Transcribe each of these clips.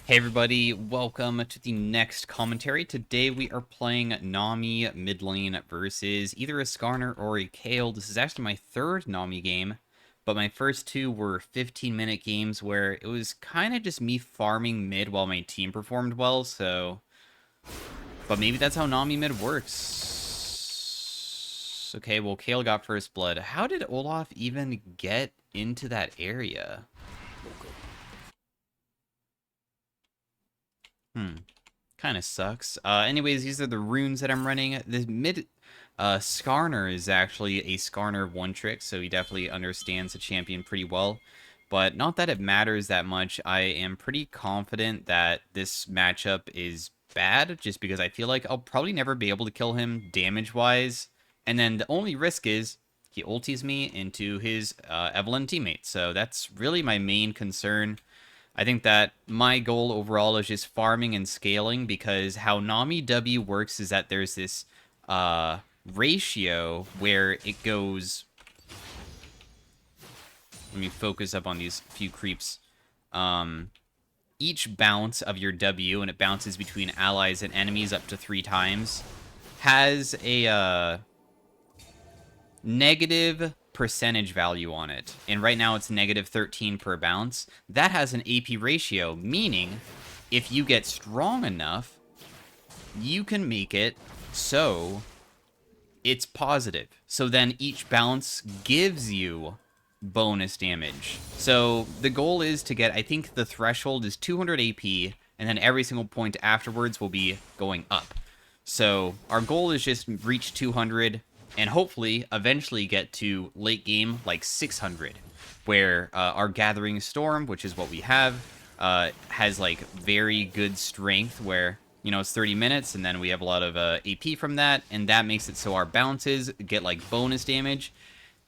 Hey everybody, welcome to the next commentary. Today we are playing NAMI mid lane versus either a Skarner or a Kale. This is actually my third NAMI game, but my first two were 15-minute games where it was kind of just me farming mid while my team performed well, so... But maybe that's how NAMI mid works. Okay, well, Kale got first blood. How did Olaf even get into that area? Kind of sucks. Anyways, these are the runes that I'm running. The mid Skarner is actually a Skarner one trick, so he definitely understands the champion pretty well. But not that it matters that much. I am pretty confident that this matchup is bad, just because I feel like I'll probably never be able to kill him damage-wise. And then the only risk is he ulties me into his Evelyn teammate. So that's really my main concern. I think that my goal overall is just farming and scaling, because how NAMI W works is that there's this ratio where it goes... Let me focus up on these few creeps. Each bounce of your W, and it bounces between allies and enemies up to 3 times, has a negative percentage value on it. And right now it's negative 13 per bounce. That has an AP ratio, meaning if you get strong enough, you can make it so it's positive. So then each bounce gives you bonus damage. So the goal is to get, I think the threshold is 200 AP, and then every single point afterwards will be going up. So our goal is just reach 200, and hopefully eventually get to late game like 600, where our Gathering Storm, which is what we have, has like very good strength, where, you know, it's 30 minutes, and then we have a lot of AP from that, and that makes it so our bounces get like bonus damage.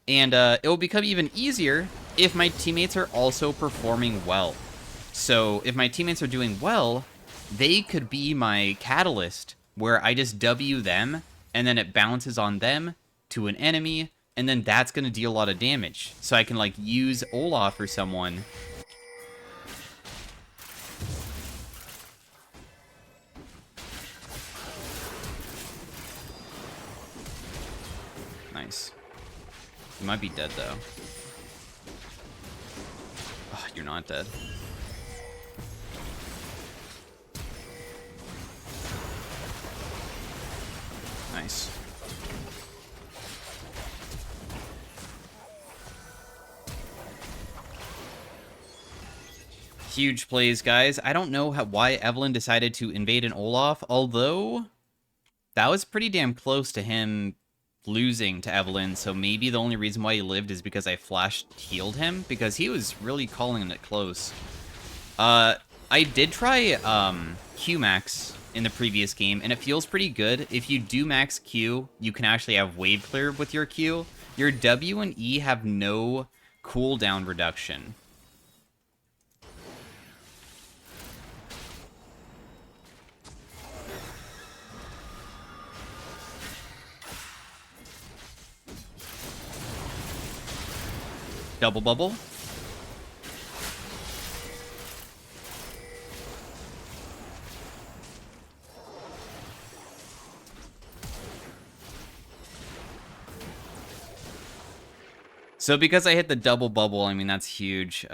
And it will become even easier if my teammates are also performing well. So if my teammates are doing well, they could be my catalyst, where I just W them, and then it bounces on them to an enemy, and then that's going to deal a lot of damage. So I can, like, use Olaf or someone. Nice. You might be dead, though. Oh, you're not dead. Nice. Huge plays, guys. I don't know why Evelyn decided to invade an Olaf, although that was pretty damn close to him losing to Evelyn, so maybe the only reason why he lived is because I flashed healed him, because he was really calling it close. I did try Q-Max in the previous game, and it feels pretty good. If you do max Q, you can actually have wave clear with your Q. Your W and E have no cooldown reduction. Double bubble. So because I hit the double bubble, I mean, that's huge.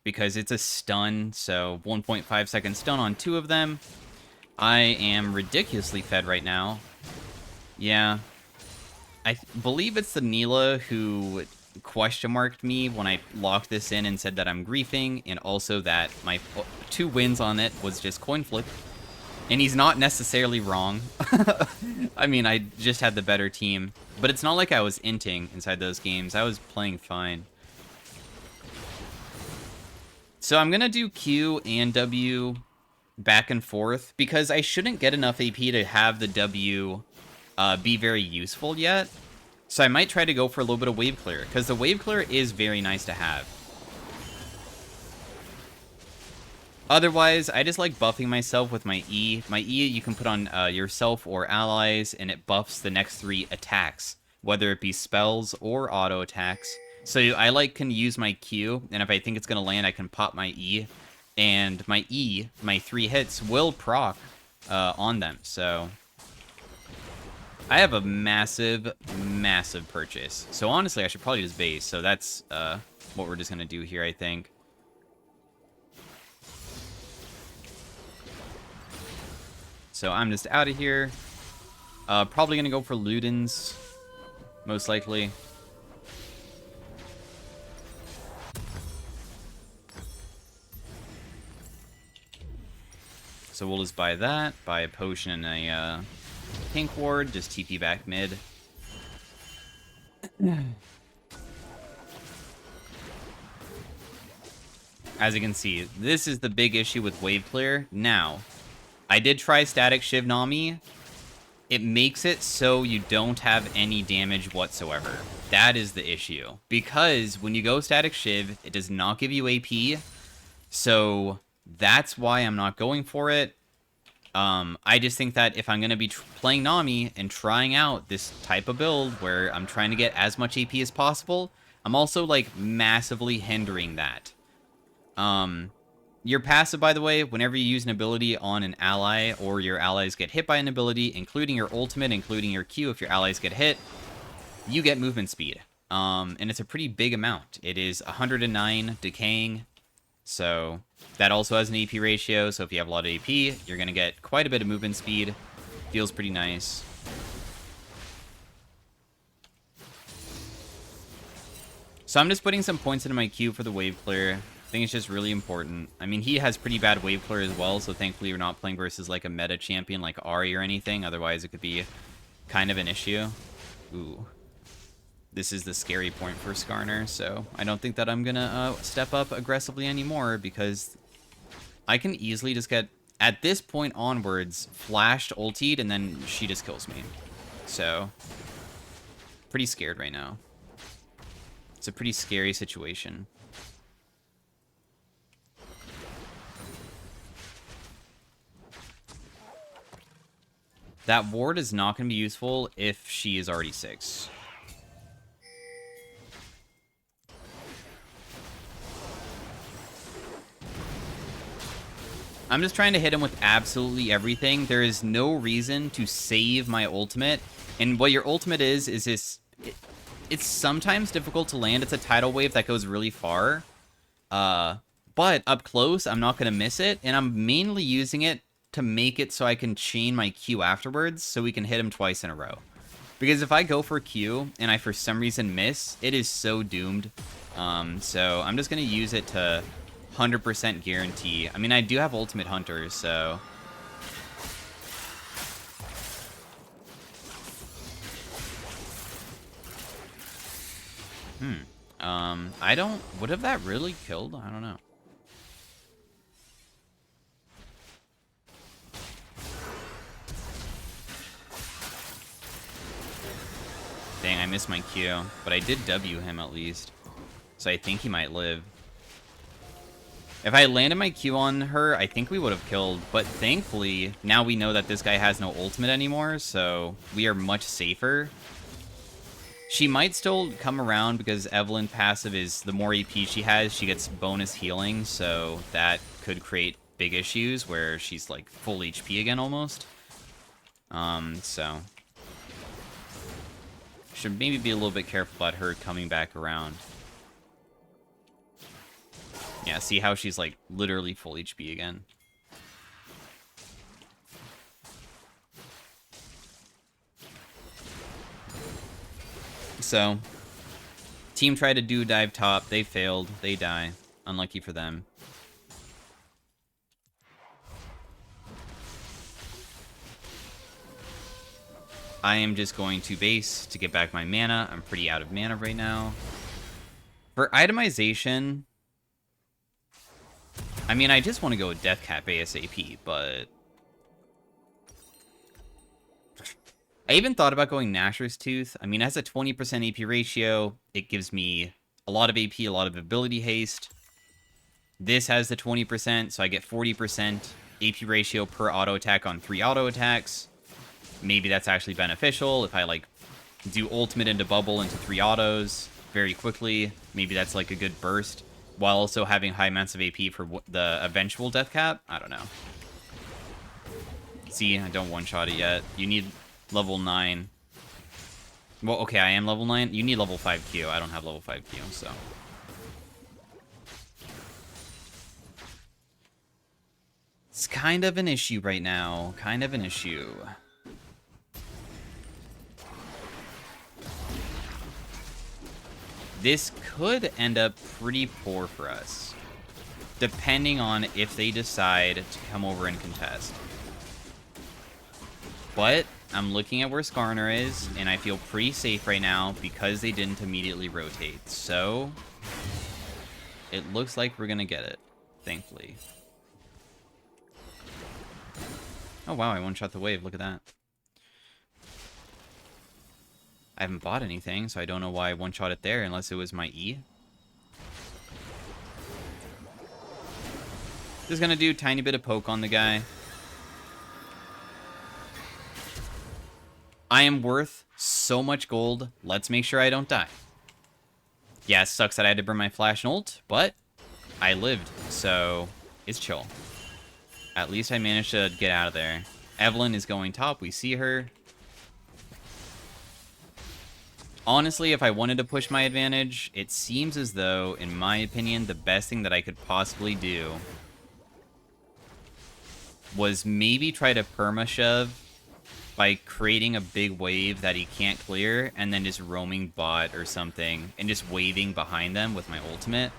Because it's a stun, so 1.5 second stun on 2 of them. I am ridiculously fed right now. Yeah. I believe it's the Neela who question marked me when I locked this in and said that I'm griefing, and also that my 2 wins on it was just coin flip. And he's not necessarily wrong. I mean, I just had the better team. But it's not like I was inting inside those games. I was playing fine. So I'm going to do Q and W back and forth, because I shouldn't get enough AP to have the W be very useful yet. So I might try to go for a little bit of wave clear, because the wave clear is very nice to have. Otherwise, I just like buffing myself with my E. My E you can put on yourself or allies, and it buffs the next 3 attacks, whether it be spells or auto attacks. So I can use my Q, and if I think it's going to land, I can pop my E, and my E, my 3 hits, will proc on them. So I have a massive, massive purchase. So honestly, I should probably just base. So that's what we're just going to do here, I think. So I'm just out of here. Probably going to go for Ludens, most likely. So we'll just buy that, buy a potion and a pink ward, just TP back mid. As you can see, this is the big issue with wave clear. Now, I did try static Shiv Nami. It makes it so you don't have any damage whatsoever. That is the issue. Because when you go static Shiv, it does not give you AP. So that's why I'm not going for it. I just think that if I'm going to be playing Nami and trying out this type of build where I'm trying to get as much AP as possible, I'm also, like, massively hindering that. Your passive, by the way, whenever you use an ability on an ally or your allies get hit by an ability, including your ultimate, including your Q, if your allies get hit, you get movement speed. And it's a pretty big amount. It is 109 decaying. So that also has an AP ratio, so if you have a lot of AP, you're going to get quite a bit of movement speed. Feels pretty nice. So I'm just putting some points into my queue for the wave clear. I think it's just really important. I mean, he has pretty bad wave clear as well, so thankfully we're not playing versus like a meta champion like Ahri or anything. Otherwise, it could be kind of an issue. Ooh. This is the scary point for Skarner, so I don't think that I'm gonna step up aggressively anymore because I can easily just get, at this point onwards, flashed ultied and then she just kills me. So, pretty scared right now. It's a pretty scary situation. That ward is not going to be useful if she is already 6. I'm just trying to hit him with absolutely everything. There is no reason to save my ultimate. And what your ultimate is this... It's sometimes difficult to land. It's a tidal wave that goes really far. But up close, I'm not going to miss it. And I'm mainly using it to make it so I can chain my Q afterwards so we can hit him twice in a row. Because if I go for Q and I for some reason miss, it is so doomed. So I'm just going to use it to 100% guarantee. I mean, I do have Ultimate Hunter, so... I don't... Would have that really killed? I don't know. Dang, I missed my Q. But I did W him at least. So I think he might live. If I landed my Q on her, I think we would have killed. But thankfully, now we know that this guy has no ultimate anymore, so we are much safer. She might still come around because Evelyn passive is the more EP she has, she gets bonus healing, so that could create big issues where she's like full HP again almost. So should maybe be a little bit careful about her coming back around. Yeah, see how she's like literally full HP again. So, team tried to do dive top. They failed. They die. Unlucky for them. I am just going to base to get back my mana. I'm pretty out of mana right now. For itemization, I mean, I just want to go with Death Cap ASAP, but... I even thought about going Nashor's Tooth. I mean, it has a 20% AP ratio. It gives me a lot of AP, a lot of ability haste. This has the 20%, so I get 40% AP ratio per auto attack on 3 auto attacks. Maybe that's actually beneficial if I, like, do ultimate into bubble into 3 autos very quickly. Maybe that's, like, a good burst. while also having high amounts of AP for the eventual death cap. I don't know. See, I don't one-shot it yet. You need level 9. Well, okay, I am level 9. You need level 5Q. I don't have level 5Q, so... It's kind of an issue right now. Kind of an issue. This could end up pretty poor for us, depending on if they decide to come over and contest. But I'm looking at where Skarner is, and I feel pretty safe right now because they didn't immediately rotate. So, it looks like we're going to get it, thankfully. Oh wow, I one-shot the wave, look at that. I haven't bought anything, so I don't know why I one-shot it there unless it was my E. Just gonna do a tiny bit of poke on the guy. I am worth so much gold. Let's make sure I don't die. Yeah, it sucks that I had to burn my flash and ult, but I lived, so it's chill. At least I managed to get out of there. Evelyn is going top. We see her. Honestly, if I wanted to push my advantage, it seems as though, in my opinion, the best thing that I could possibly do was maybe try to perma-shove by creating a big wave that he can't clear, and then just roaming bot or something, and just waving behind them with my ultimate.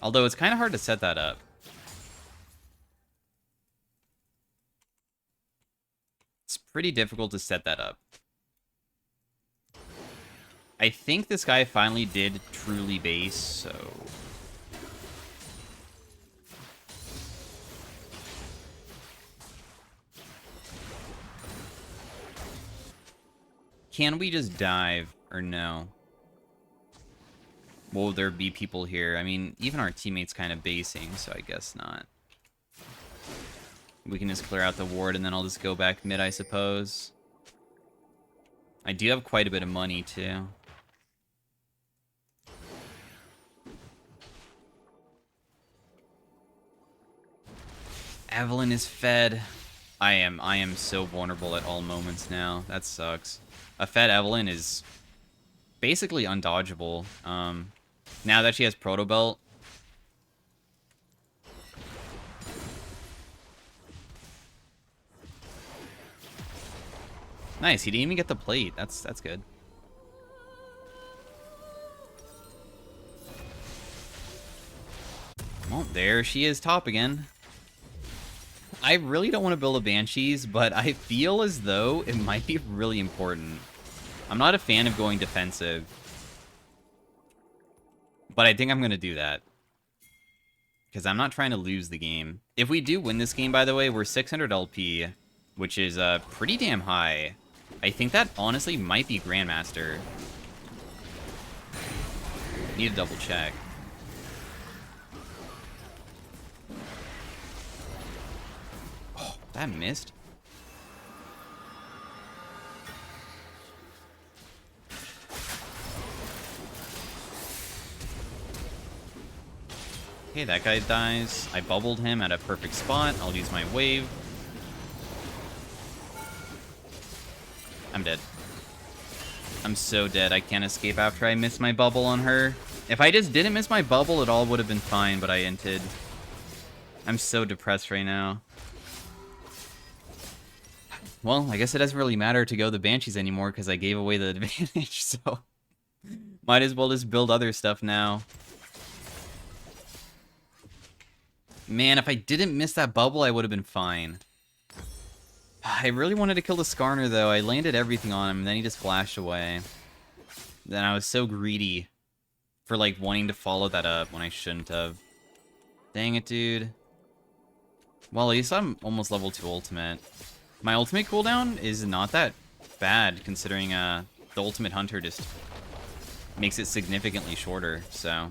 Although it's kind of hard to set that up. It's pretty difficult to set that up. I think this guy finally did truly base, so... Can we just dive, or no? Will there be people here? I mean, even our teammates kind of basing, so I guess not. We can just clear out the ward, and then I'll just go back mid, I suppose. I do have quite a bit of money, too. Evelyn is fed. I am so vulnerable at all moments now. That sucks. A fed Evelyn is basically undodgeable. Now that she has Proto Belt. Nice, he didn't even get the plate. That's good. Well, there she is top again. I really don't want to build a Banshees, but I feel as though it might be really important. I'm not a fan of going defensive, but I think I'm going to do that. Because I'm not trying to lose the game. If we do win this game, by the way, we're 600 LP, which is pretty damn high. I think that honestly might be Grandmaster. Need to double check. Oh, that missed. Okay, that guy dies. I bubbled him at a perfect spot. I'll use my wave. I'm dead. I'm so dead. I can't escape after I missed my bubble on her. If I just didn't miss my bubble, it all would have been fine, but I inted. I'm so depressed right now. Well, I guess it doesn't really matter to go the Banshees anymore because I gave away the advantage, so... Might as well just build other stuff now. Man, if I didn't miss that bubble, I would have been fine. I really wanted to kill the Skarner, though. I landed everything on him, and then he just flashed away. Then I was so greedy for, like, wanting to follow that up when I shouldn't have. Dang it, dude. Well, at least I'm almost level 2 ultimate. My ultimate cooldown is not that bad, considering the ultimate hunter just makes it significantly shorter, so...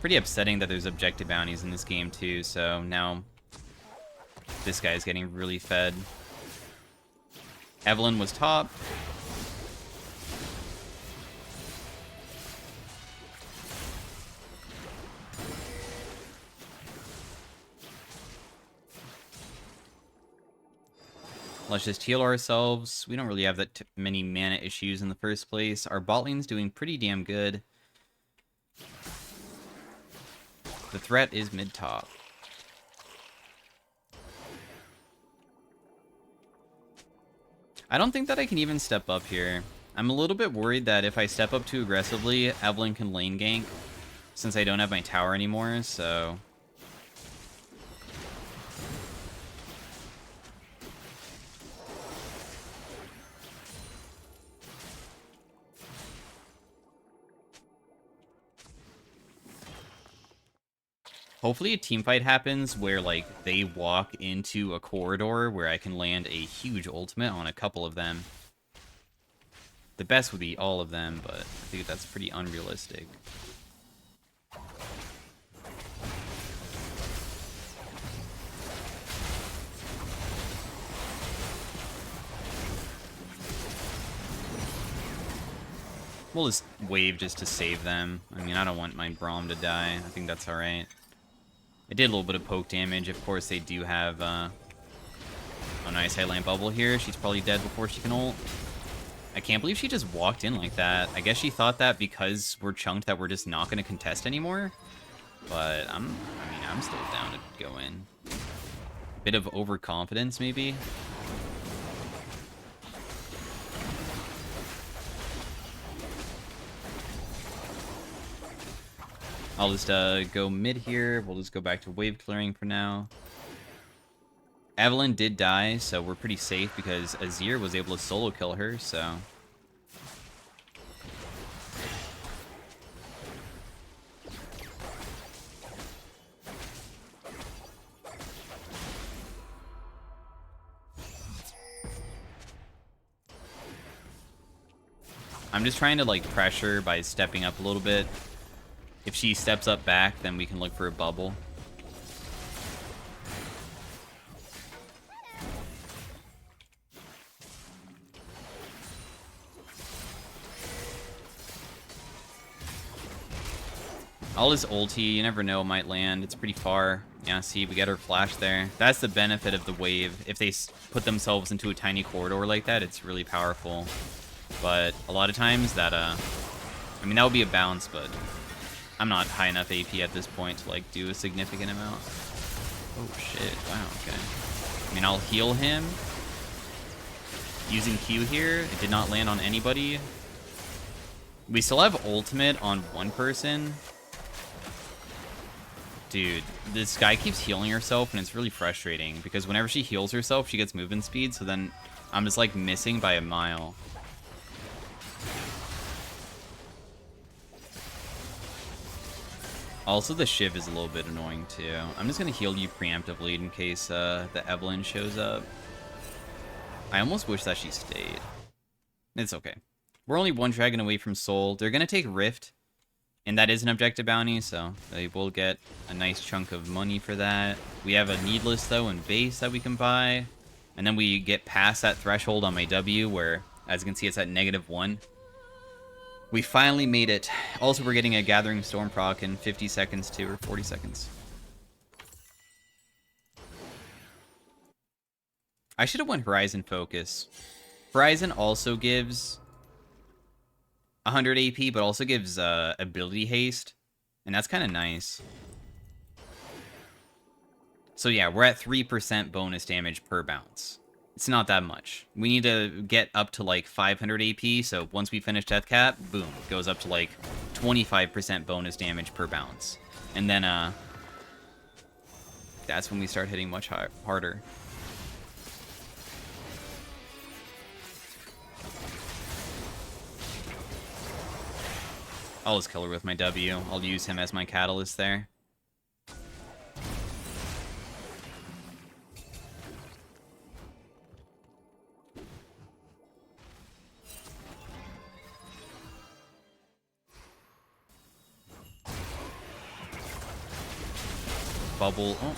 Pretty upsetting that there's objective bounties in this game too, so now this guy's getting really fed. Evelyn was top. Let's just heal ourselves. We don't really have that many mana issues in the first place. Our bot lane's doing pretty damn good. The threat is mid-top. I don't think that I can even step up here. I'm a little bit worried that if I step up too aggressively, Evelyn can lane gank, since I don't have my tower anymore, so... Hopefully a team fight happens where, like, they walk into a corridor where I can land a huge ultimate on a couple of them. The best would be all of them, but I think that's pretty unrealistic. We'll just wave just to save them. I mean, I don't want my Braum to die. I think that's alright. I did a little bit of poke damage. Of course, they do have a nice headline bubble here. She's probably dead before she can ult. I can't believe she just walked in like that. I guess she thought that because we're chunked that we're just not going to contest anymore. But I mean, I'm still down to go in. Bit of overconfidence, maybe. I'll just go mid here. We'll just go back to wave clearing for now. Evelyn did die, so we're pretty safe because Azir was able to solo kill her, so... I'm just trying to, like, pressure by stepping up a little bit. If she steps up back, then we can look for a bubble. All this ulti, you never know, it might land. It's pretty far. Yeah, see, we get her flash there. That's the benefit of the wave. If they put themselves into a tiny corridor like that, it's really powerful. But a lot of times that, I mean, that would be a bounce, but I'm not high enough AP at this point to, like, do a significant amount. Oh, shit. Wow, okay. I mean, I'll heal him. Using Q here. It did not land on anybody. We still have ultimate on one person. Dude, this guy keeps healing herself, and it's really frustrating, because whenever she heals herself, she gets movement speed, so then I'm just, like, missing by a mile. Also, the Shiv is a little bit annoying, too. I'm just going to heal you preemptively in case the Evelyn shows up. I almost wish that she stayed. It's okay. We're only one dragon away from Soul. They're going to take Rift, and that is an objective bounty, so they will get a nice chunk of money for that. We have a Needless, though, and Base that we can buy. And then we get past that threshold on my W, where, as you can see, it's at -1. We finally made it. Also, we're getting a Gathering Storm proc in 50 seconds, too, or 40 seconds. I should have went Horizon Focus. Horizon also gives 100 AP, but also gives ability haste, and that's kind of nice. So yeah, we're at 3% bonus damage per bounce. It's not that much. We need to get up to like 500 AP, so once we finish Death Cap, boom, it goes up to like 25% bonus damage per bounce. And then that's when we start hitting much harder. I'll just kill her with my W. I'll use him as my catalyst there. Bubble. Oh.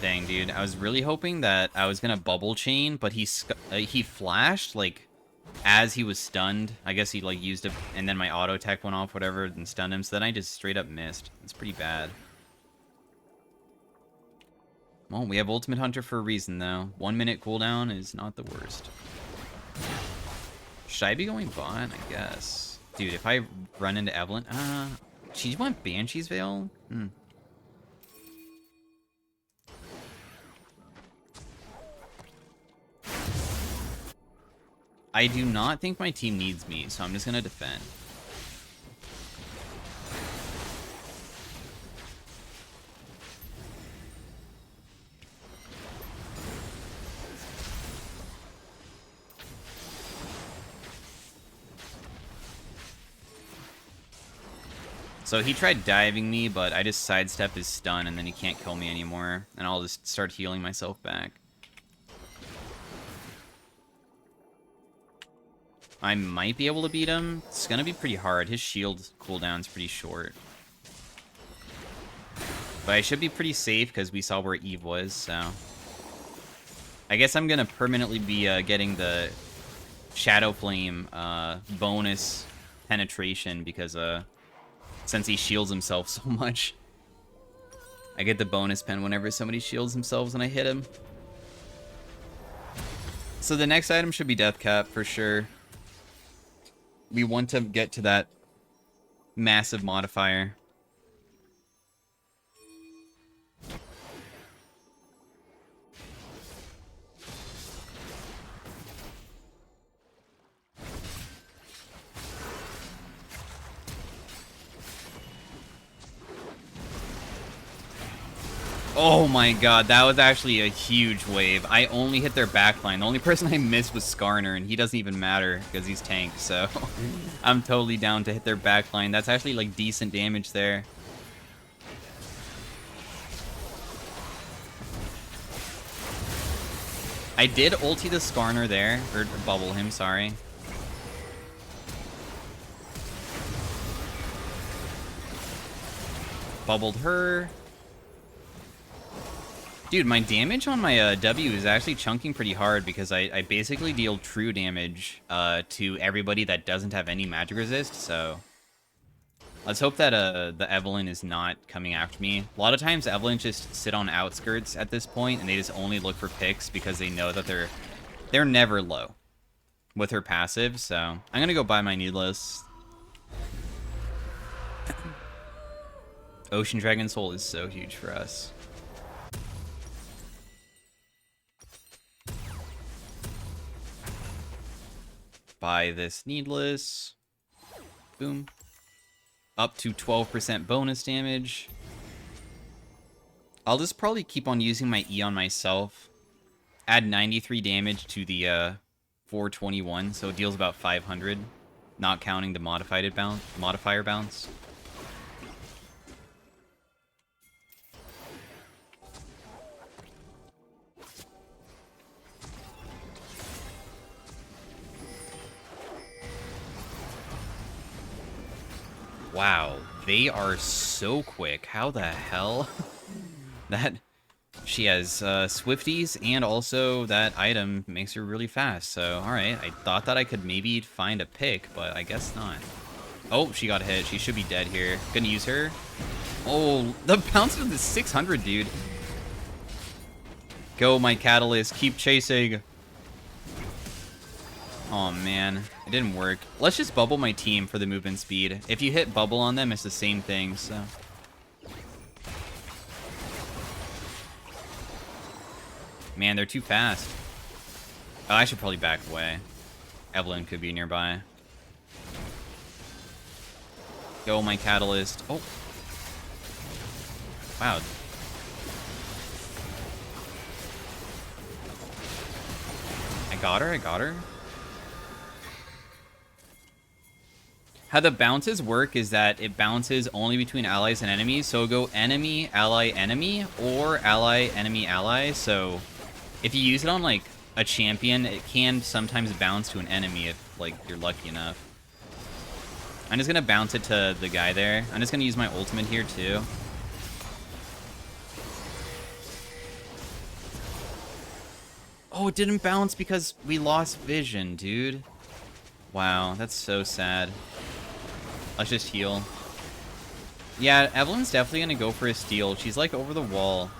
Dang, dude. I was really hoping that I was gonna bubble chain, but he flashed, like, as he was stunned. I guess he, like, used it, and then my auto attack went off, whatever, and stunned him, so then I just straight up missed. It's pretty bad. Well, we have Ultimate Hunter for a reason, though. 1 minute cooldown is not the worst. Should I be going bot? I guess. Dude, if I run into Evelyn... she went Banshee's Veil? I do not think my team needs me, so I'm just gonna defend. So he tried diving me, but I just sidestep his stun, and then he can't kill me anymore. And I'll just start healing myself back. I might be able to beat him. It's gonna be pretty hard. His shield cooldown's pretty short. But I should be pretty safe, because we saw where Eve was, so... I guess I'm gonna permanently be getting the Shadow Flame bonus penetration, because... since he shields himself so much. I get the bonus pen whenever somebody shields themselves and I hit him. So the next item should be Death Cap for sure. We want to get to that massive modifier. Oh my god, that was actually a huge wave. I only hit their backline. The only person I missed was Skarner, and he doesn't even matter because he's tanked, so I'm totally down to hit their backline. That's actually, like, decent damage there. I did ulti the Skarner there, or bubble him, sorry. Bubbled her. Dude, my damage on my W is actually chunking pretty hard because I basically deal true damage to everybody that doesn't have any magic resist, so... Let's hope that the Evelyn is not coming after me. A lot of times Evelyn just sit on outskirts at this point, and they just only look for picks because they know that they're never low with her passive, so... I'm gonna go buy my Needless. Ocean Dragon Soul is so huge for us. Buy this Needless. Boom. Up to 12% bonus damage. I'll just probably keep on using my E on myself. Add 93 damage to the 421, so it deals about 500. Not counting the modifier bounce. Wow, they are so quick. How the hell? She has Swifties, and also that item makes her really fast. So, alright, I thought that I could maybe find a pick, but I guess not. Oh, she got hit. She should be dead here. Gonna use her. Oh, the bounce of the 600, dude. Go, my Catalyst. Keep chasing. Oh man, it didn't work. Let's just bubble my team for the movement speed. If you hit bubble on them, it's the same thing, so... Man, they're too fast. Oh, I should probably back away. Evelyn could be nearby. Go, my Catalyst. Oh. Wow. I got her. How the bounces work is that it bounces only between allies and enemies. So it'll go enemy, ally, enemy, or ally, enemy, ally. So if you use it on, like, a champion, it can sometimes bounce to an enemy if, like, you're lucky enough. I'm just going to bounce it to the guy there. I'm just going to use my ultimate here, too. Oh, it didn't bounce because we lost vision, dude. Wow, that's so sad. Let's just heal. Yeah, Evelyn's definitely gonna go for a steal. She's like over the wall.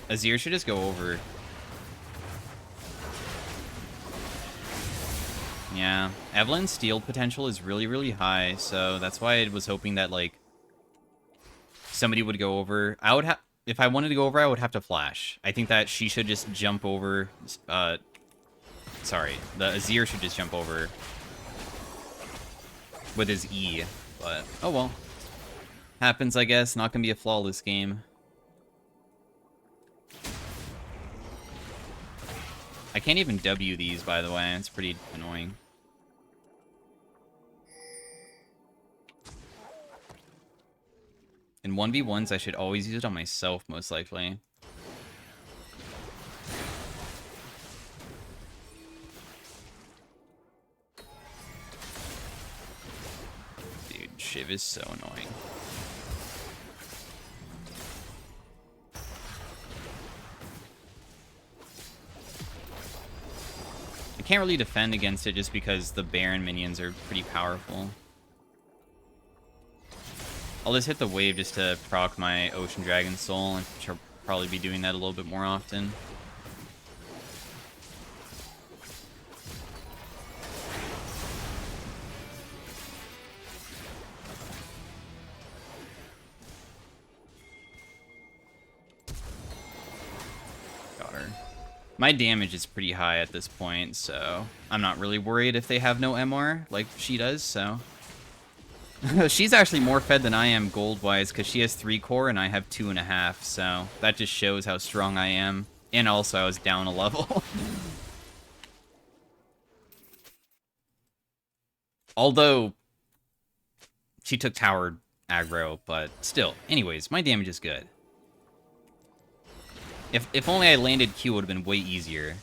Azir should just go over. Yeah, Evelyn's steal potential is really, really high, so that's why I was hoping that, like, somebody would go over. I would have, if I wanted to go over, I would have to flash. I think that she should just jump over, sorry, the Azir should just jump over with his E, but, oh well. Happens, I guess. Not gonna be a flawless game. I can't even W these, by the way. It's pretty annoying. In 1v1s, I should always use it on myself, most likely. Dude, Shiv is so annoying. I can't really defend against it just because the Baron minions are pretty powerful. I'll just hit the wave just to proc my Ocean Dragon Soul, and she'll probably be doing that a little bit more often. Got her. My damage is pretty high at this point, so I'm not really worried if they have no MR like she does, so. She's actually more fed than I am gold-wise, because she has 3 core and I have 2.5, so that just shows how strong I am. And also, I was down a level. Although, she took tower aggro, but still. Anyways, my damage is good. If only I landed Q, it would have been way easier.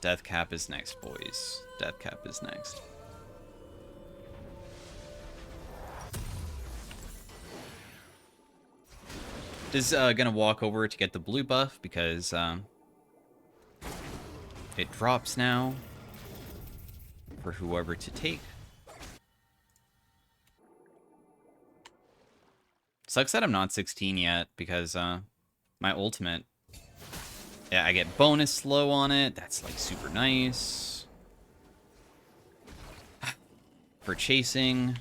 Death cap is next, boys. Death cap is next. Just gonna walk over to get the blue buff because it drops now for whoever to take. Sucks that I'm not 16 yet because my ultimate. Yeah, I get bonus slow on it. That's, like, super nice. For chasing.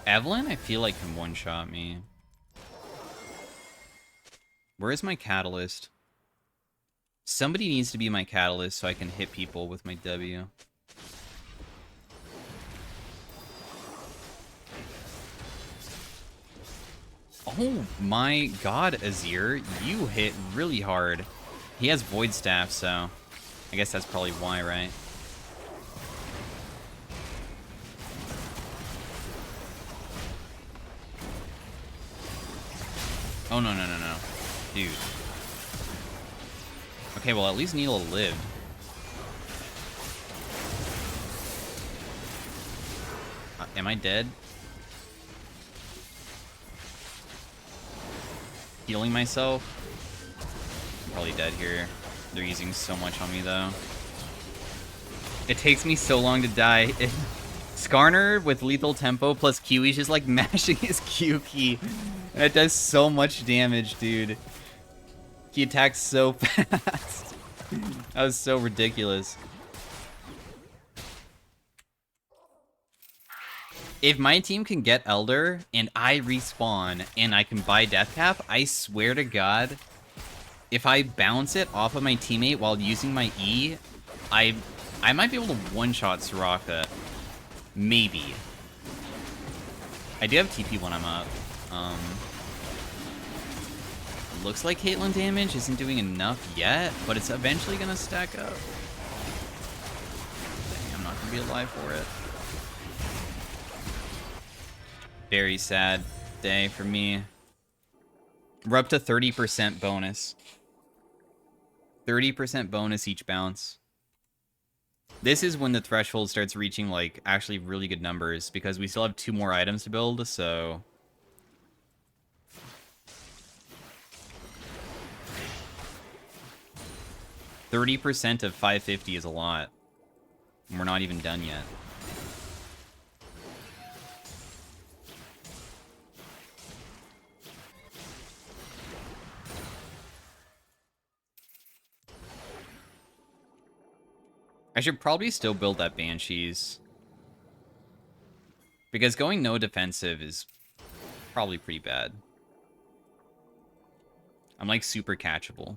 Evelyn, I feel like, can one-shot me. Where is my catalyst? Somebody needs to be my catalyst so I can hit people with my W. Oh my god, Azir, you hit really hard. He has Void Staff, so I guess that's probably why, right? Oh, no, no, no, no. Dude. Okay, well, at least Neela lived. Am I dead? Healing myself. I'm probably dead here. They're using so much on me, though. It takes me so long to die. Skarner with lethal tempo plus Q, he's just like mashing his Q key. And it does so much damage, dude. He attacks so fast. That was so ridiculous. If my team can get Elder, and I respawn, and I can buy Death Cap, I swear to God, if I bounce it off of my teammate while using my E, I might be able to one-shot Soraka. Maybe. I do have TP when I'm up. Looks like Caitlyn damage isn't doing enough yet, but it's eventually gonna stack up. Dang, I'm not gonna be alive for it. Very sad day for me. We're up to 30% bonus. 30% bonus each bounce. This is when the threshold starts reaching, like, actually really good numbers, because we still have 2 more items to build, so... 30% of 550 is a lot. And we're not even done yet. I should probably still build that Banshees. Because going no defensive is probably pretty bad. I'm like super catchable.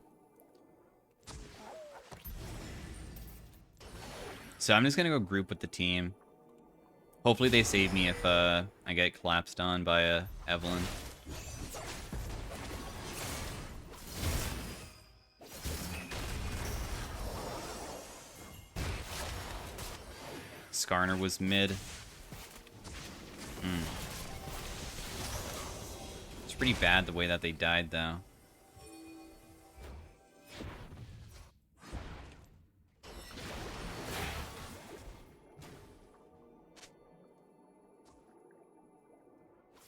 So I'm just gonna go group with the team. Hopefully they save me if I get collapsed on by Evelyn. Skarner was mid. It's pretty bad the way that they died, though.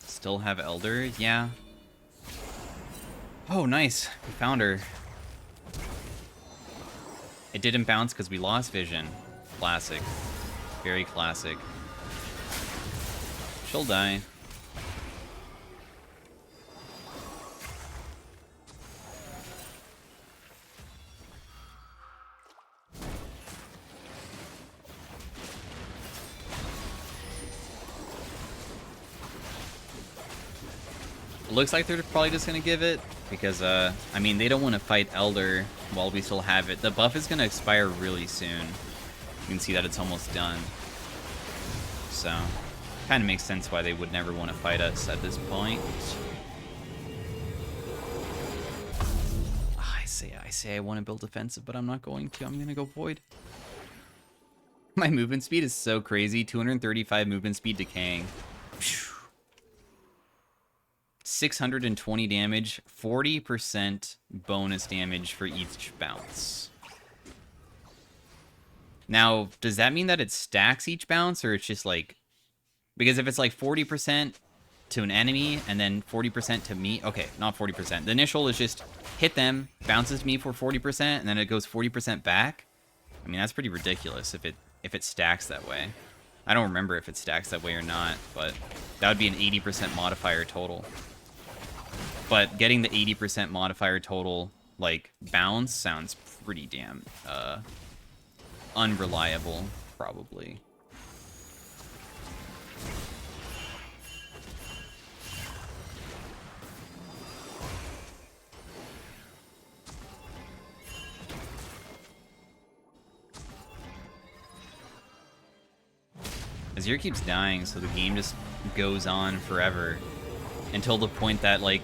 Still have Elder? Yeah. Oh, nice. We found her. It didn't bounce because we lost vision. Classic. Very classic. She'll die. Looks like they're probably just going to give it, because, I mean, they don't want to fight Elder while we still have it. The buff is going to expire really soon. You can see that it's almost done. So, kind of makes sense why they would never want to fight us at this point. I say I want to build defensive, but I'm not going to. I'm going to go Void. My movement speed is so crazy. 235 movement speed decaying. 620 damage, 40% bonus damage for each bounce. Now, does that mean that it stacks each bounce, or it's just like... Because if it's like 40% to an enemy, and then 40% to me... Okay, not 40%. The initial is just hit them, bounces me for 40%, and then it goes 40% back. I mean, that's pretty ridiculous if it stacks that way. I don't remember if it stacks that way or not, but that would be an 80% modifier total. But getting the 80% modifier total, like, bounce sounds pretty damn, unreliable, probably. Azir keeps dying, so the game just goes on forever. Until the point that, like,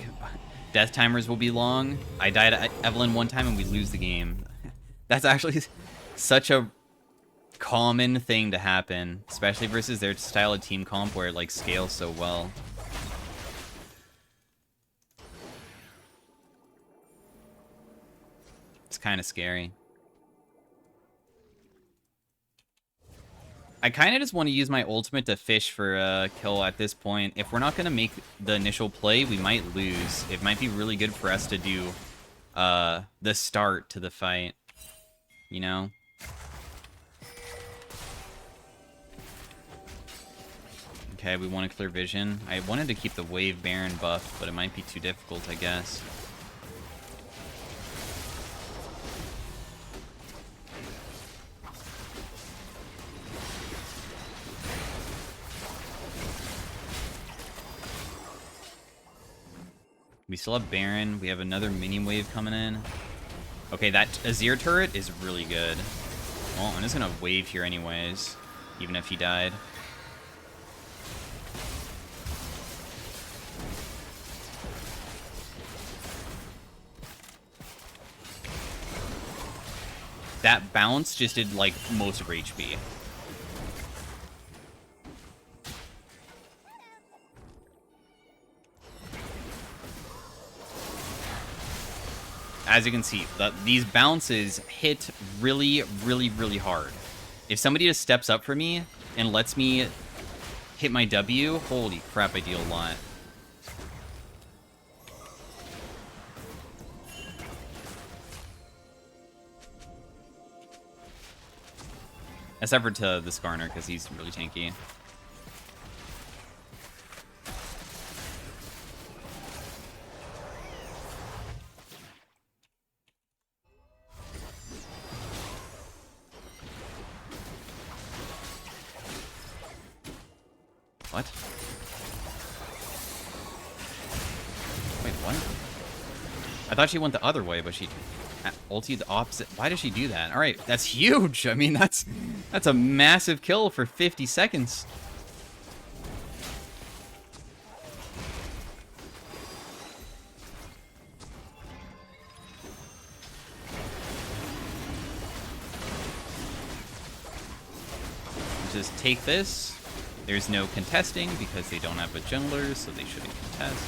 death timers will be long. I died at Evelyn one time and we lose the game. That's actually such a common thing to happen, especially versus their style of team comp where it, like, scales so well. It's kind of scary. I kind of just want to use my ultimate to fish for a kill at this point. If we're not going to make the initial play, we might lose. It might be really good for us to do the start to the fight, you know? Okay, we want to clear vision. I wanted to keep the Wave Baron buff, but it might be too difficult, I guess. We still have Baron. We have another mini wave coming in. Okay, that Azir turret is really good. Well, I'm just gonna wave here anyways, even if he died. That bounce just did, like, most of her HP. as you can see, these bounces hit really, really, really hard. If somebody just steps up for me and lets me hit my W, holy crap, I deal a lot. Except for to the Skarner, because he's really tanky. What? Wait, what? I thought she went the other way, but she ultied the opposite. Why does she do that? All right, that's huge. I mean, that's a massive kill for 50 seconds. Just take this. There's no contesting because they don't have a jungler, so they shouldn't contest.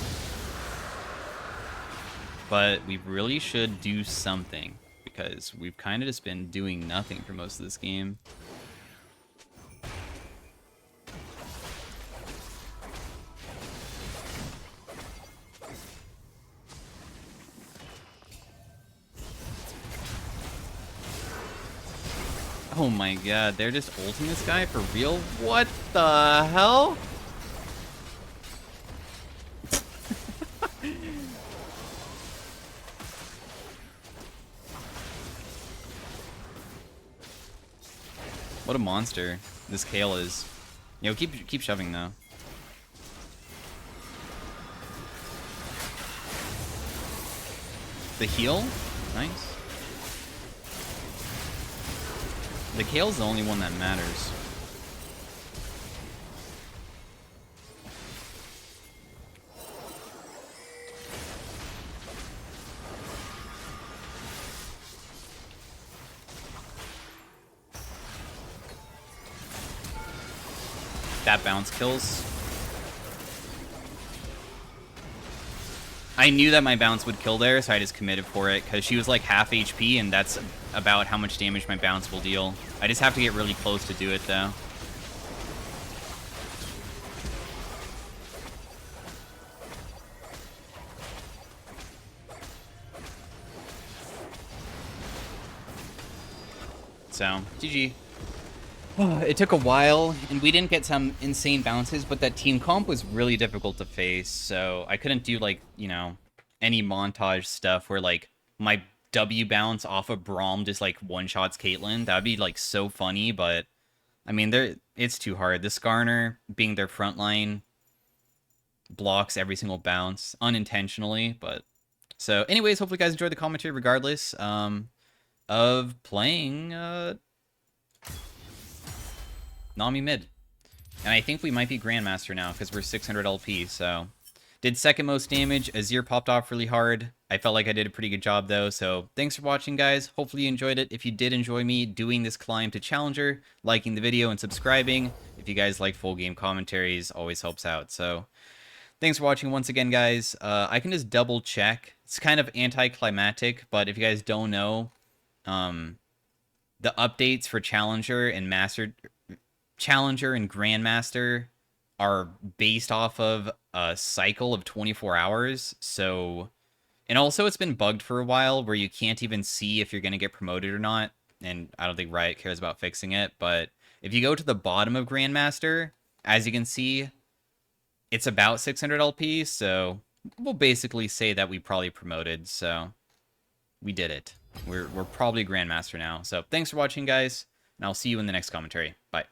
But we really should do something because we've kind of just been doing nothing for most of this game. Oh my god, they're just ulting this guy for real? What the hell? What a monster this Kale is. Yo, keep shoving though. The heal? Nice. The Kale's the only one that matters. That bounce kills. I knew that my bounce would kill there, so I just committed for it, because she was like half HP, and that's about how much damage my bounce will deal. I just have to get really close to do it, though. So, GG. It took a while, and we didn't get some insane bounces, but that team comp was really difficult to face, so I couldn't do, like, you know, any montage stuff where, like, my W bounce off of Braum just, like, one-shots Caitlyn. That would be, like, so funny, but, I mean, it's too hard. The Skarner, being their front line, blocks every single bounce, unintentionally, but... So, anyways, hopefully you guys enjoyed the commentary regardless of playing... NAMI mid. And I think we might be Grandmaster now, because we're 600 LP, so... Did second most damage. Azir popped off really hard. I felt like I did a pretty good job, though, so thanks for watching, guys. Hopefully you enjoyed it. If you did enjoy me doing this climb to Challenger, liking the video and subscribing. If you guys like full game commentaries, always helps out, so... Thanks for watching once again, guys. I can just double check. It's kind of anticlimactic, but if you guys don't know, the updates for Challenger and Grandmaster are based off of a cycle of 24 hours, so... And also, it's been bugged for a while, where you can't even see if you're going to get promoted or not, and I don't think Riot cares about fixing it, but if you go to the bottom of Grandmaster, as you can see, it's about 600 LP, so we'll basically say that we probably promoted, so we did it. We're probably Grandmaster now, so thanks for watching, guys, and I'll see you in the next commentary. Bye.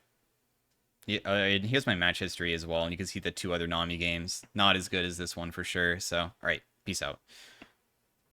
And here's my match history as well, and you can see the 2 other NAMI games. Not as good as this one for sure, so alright, peace out.